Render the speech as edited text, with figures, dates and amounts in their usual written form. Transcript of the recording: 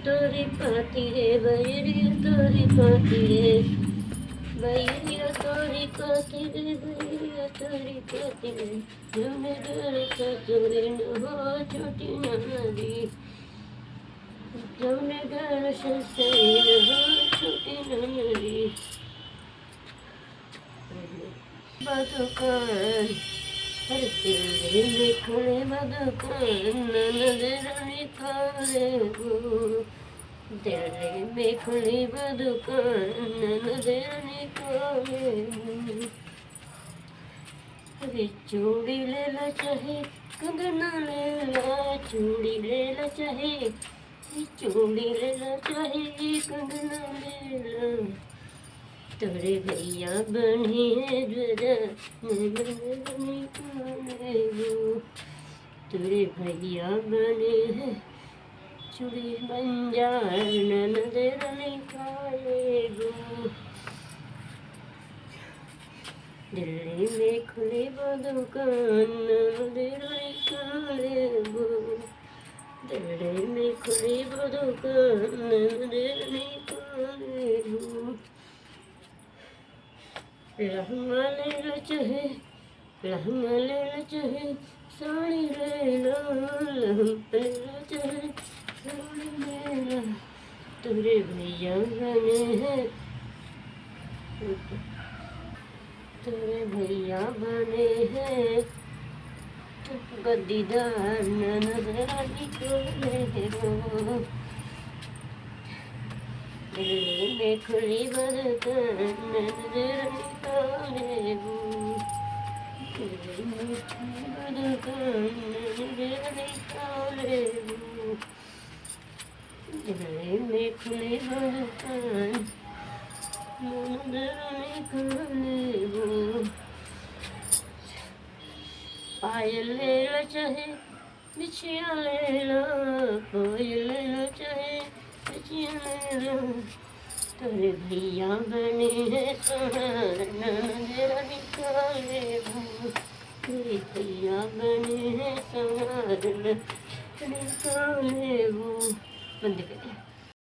तोरी पाती रे बैरिया तोरी पाती रे बैरिया तोरी पाती रे बैरिया तोरी पाती रे जौने डर ससुरे न हो छोटी नदी जौने डर ससुरे न हो छोटी नदी बदुकान हर दिल में खड़े बदुकान नजर निकाले गो दिल में खड़ी बदुकान नजर निकाले अरे चूड़ी ले ला चाहे कंगना ले ला चूड़ी ले ला चाहे चूड़ी ले ला चाहे कंगना ले ला तोरे भैया बने जरा तोरे भैया बने हैं चूड़ी बंजार नजर निकाले गो दिल्ली में खुली दुकान नजर निकाले गो दिल्ली में खुली दुकान नजर निकाले गो लहंगा ले लो चाहे लहंगा ले लो चाहे साड़ी ले लो लहंगा ले लो चाहे साड़ी ले लो तेरे भैया बने हैं तेरे भैया बने हैं गद्दीदार नजर निकाले गो दिल्ली में खुली दुकान नजर निकाले गो दिल्ली में खुली दुकान नजर निकाले गो दिल्ली में खुली दुकान नजर निकाले गो पायल ले लो चाहे बिछिया ले लो पायल ले लो चाहे तोरे भैया बने हैं सहारना नजर निकाले गो तेरे भैया बने हैं सहारना निकाले गो बंद कर